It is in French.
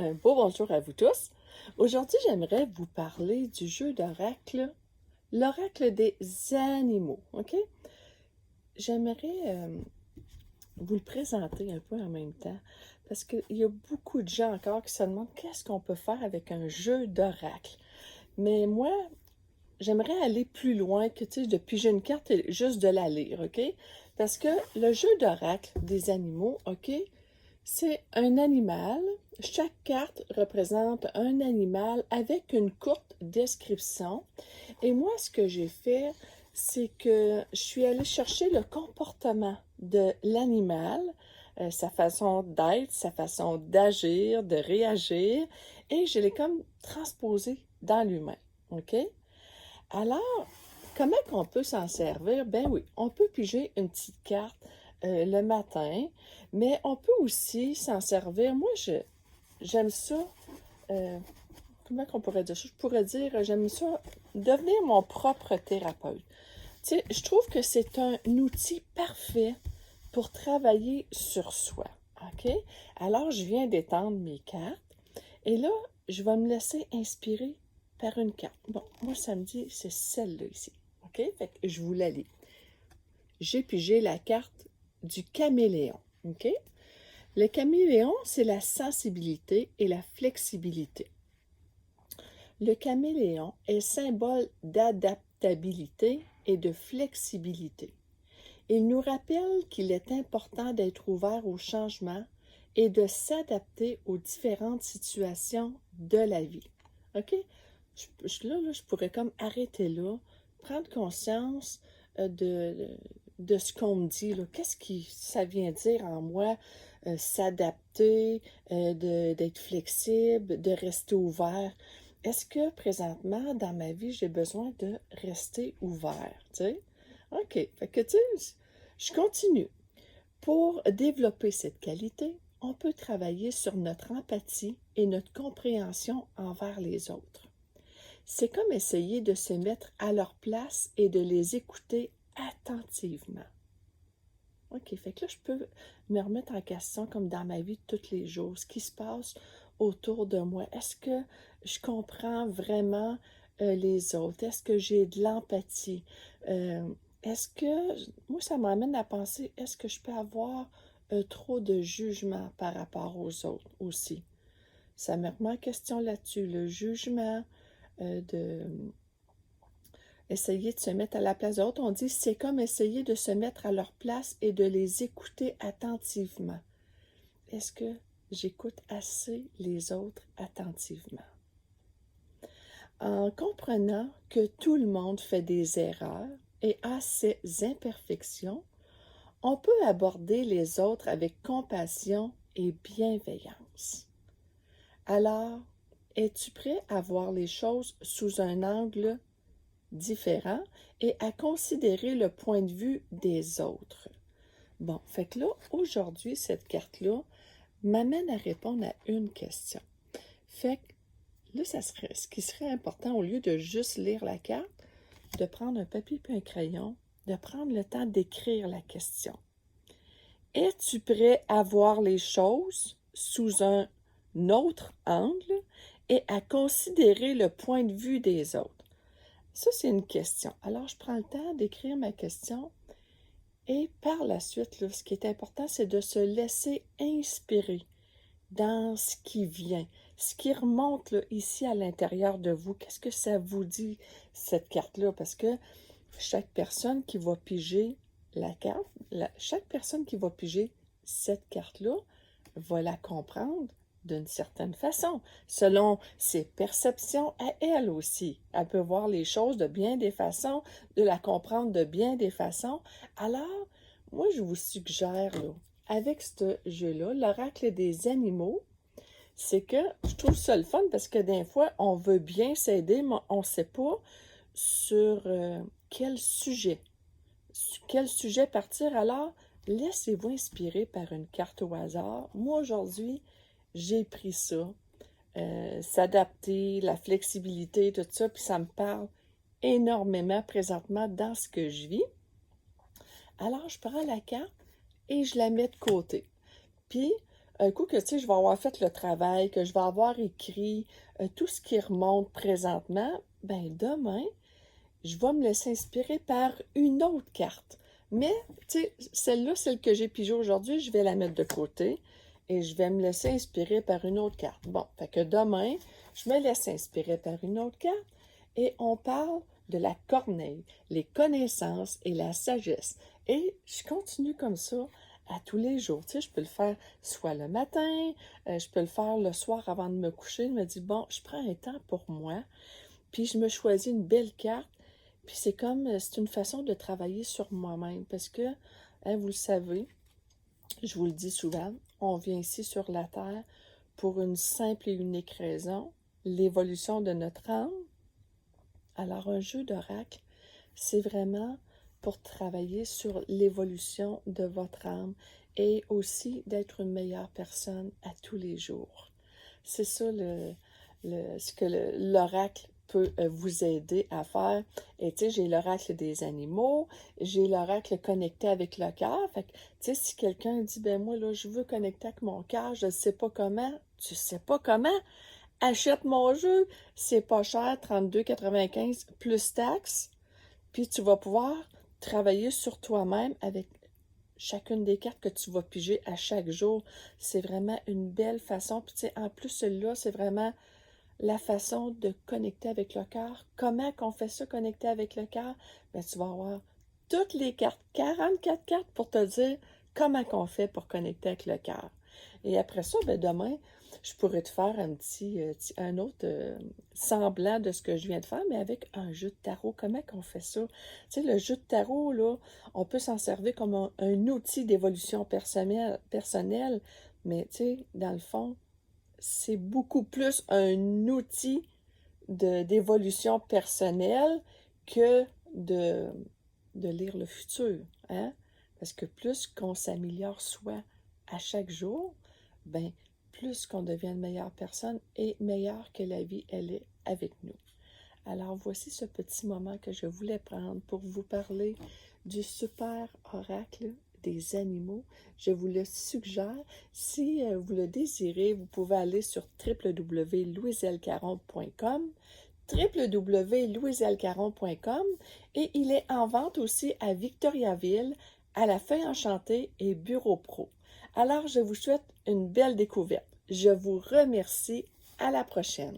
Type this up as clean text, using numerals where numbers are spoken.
Un beau bonjour à vous tous. Aujourd'hui, j'aimerais vous parler du jeu d'oracle, l'oracle des animaux, OK? J'aimerais vous le présenter un peu en même temps, parce qu'il y a beaucoup de gens encore qui se demandent qu'est-ce qu'on peut faire avec un jeu d'oracle. Mais moi, j'aimerais aller plus loin que, tu sais, de piger une carte et juste de la lire, OK? Parce que le jeu d'oracle des animaux, OK? C'est un animal. Chaque carte représente un animal avec une courte description. Et moi, ce que j'ai fait, c'est que je suis allée chercher le comportement de l'animal, sa façon d'être, sa façon d'agir, de réagir, et je l'ai comme transposé dans l'humain. OK? Alors, comment qu'on peut s'en servir? Ben oui, on peut piger une petite carte le matin, mais on peut aussi s'en servir. Moi, j'aime ça. euh, Comment qu'on pourrait dire ça? Je pourrais dire, j'aime ça, devenir mon propre thérapeute. Tu sais, je trouve que c'est un outil parfait pour travailler sur soi. OK? Alors, je viens d'étendre mes cartes et là, je vais me laisser inspirer par une carte. Bon, moi, ça me dit, c'est celle-là ici. OK? Fait que je vous la lis. J'ai pigé la carte du caméléon. OK? Le caméléon, c'est la sensibilité et la flexibilité. Le caméléon est symbole d'adaptabilité et de flexibilité. Il nous rappelle qu'il est important d'être ouvert au changement et de s'adapter aux différentes situations de la vie. OK? Là, je pourrais comme arrêter là, prendre conscience de ce qu'on me dit. Qu'est-ce que ça vient dire en moi? S'adapter, d'être flexible, de rester ouvert. Est-ce que présentement, dans ma vie, j'ai besoin de rester ouvert? Tu sais? OK. Fait que, tu sais, je continue. Pour développer cette qualité, on peut travailler sur notre empathie et notre compréhension envers les autres. C'est comme essayer de se mettre à leur place et de les écouter attentivement. OK, fait que là, je peux me remettre en question comme dans ma vie de tous les jours, ce qui se passe autour de moi. Est-ce que je comprends vraiment les autres? Est-ce que j'ai de l'empathie? Euh, est-ce que, moi, ça m'amène à penser, est-ce que je peux avoir trop de jugement par rapport aux autres aussi? Ça me remet en question là-dessus, le jugement, de essayer de se mettre à la place des autres. On dit c'est comme essayer de se mettre à leur place et de les écouter attentivement. Est-ce que j'écoute assez les autres attentivement? En comprenant que tout le monde fait des erreurs et a ses imperfections, on peut aborder les autres avec compassion et bienveillance. Alors, es-tu prêt à voir les choses sous un angle différent et à considérer le point de vue des autres? Bon, fait que là, aujourd'hui, cette carte-là m'amène à répondre à une question. Fait que là, ce qui serait important, au lieu de juste lire la carte, de prendre un papier et un crayon, de prendre le temps d'écrire la question. Es-tu prêt à voir les choses sous un autre angle et à considérer le point de vue des autres? Ça, c'est une question. Alors, je prends le temps d'écrire ma question et par la suite, là, ce qui est important, c'est de se laisser inspirer dans ce qui vient, ce qui remonte là, ici à l'intérieur de vous. Qu'est-ce que ça vous dit, cette carte-là? Parce que chaque personne qui va piger la carte, chaque personne qui va piger cette carte-là va la comprendre d'une certaine façon, selon ses perceptions à elle aussi. Elle peut voir les choses de bien des façons, de la comprendre de bien des façons. Alors, moi, je vous suggère, là, avec ce jeu-là, l'oracle des animaux, c'est que je trouve ça le fun parce que des fois, on veut bien s'aider, mais on ne sait pas sur quel sujet partir. Alors, laissez-vous inspirer par une carte au hasard. Moi, aujourd'hui, j'ai pris ça, s'adapter, la flexibilité, tout ça, puis ça me parle énormément présentement dans ce que je vis. Alors, je prends la carte et je la mets de côté. Puis, un coup que, tu sais, je vais avoir fait le travail, que je vais avoir écrit tout ce qui remonte présentement, ben demain, je vais me laisser inspirer par une autre carte. Mais, tu sais, celle-là, celle que j'ai pigée aujourd'hui, je vais la mettre de côté et je vais me laisser inspirer par une autre carte. Bon, fait que demain, je me laisse inspirer par une autre carte et on parle de la corneille, les connaissances et la sagesse. Et je continue comme ça à tous les jours. Tu sais, je peux le faire soit le matin, je peux le faire le soir avant de me coucher. Je me dis, bon, je prends un temps pour moi, puis je me choisis une belle carte. Puis c'est comme, c'est une façon de travailler sur moi-même parce que, hein, vous le savez, je vous le dis souvent, on vient ici sur la Terre pour une simple et unique raison, l'évolution de notre âme. Alors un jeu d'oracle, c'est vraiment pour travailler sur l'évolution de votre âme et aussi d'être une meilleure personne à tous les jours. C'est ça ce que l'oracle peut vous aider à faire. Et tu sais, j'ai l'oracle des animaux, j'ai l'oracle connecté avec le cœur. Fait que, tu sais, si quelqu'un dit, ben moi, là, je veux connecter avec mon cœur, je ne sais pas comment, tu sais pas comment, achète mon jeu, c'est pas cher, 32,95 plus taxes, puis tu vas pouvoir travailler sur toi-même avec chacune des cartes que tu vas piger à chaque jour. C'est vraiment une belle façon. Puis tu sais, en plus, celui-là, c'est vraiment la façon de connecter avec le cœur. Comment qu'on fait ça, connecter avec le cœur? Ben, tu vas avoir toutes les cartes, 44 cartes pour te dire comment qu'on fait pour connecter avec le cœur. Et après ça, ben demain, je pourrais te faire un autre semblant de ce que je viens de faire, mais avec un jeu de tarot. Comment qu'on fait ça? Tu sais, le jeu de tarot, là, on peut s'en servir comme un outil d'évolution personnelle, mais tu sais, dans le fond, c'est beaucoup plus un outil d'évolution personnelle que de, de lire le futur, hein? Parce que plus qu'on s'améliore soi à chaque jour, ben plus qu'on devient une meilleure personne et meilleure que la vie, elle est avec nous. Alors voici ce petit moment que je voulais prendre pour vous parler du super oracle des animaux. Je vous le suggère. Si vous le désirez, vous pouvez aller sur www.louisellecaron.com www.louisellecaron.com et il est en vente aussi à Victoriaville, à la Feuille Enchantée et Bureau Pro. Alors, je vous souhaite une belle découverte. Je vous remercie. À la prochaine.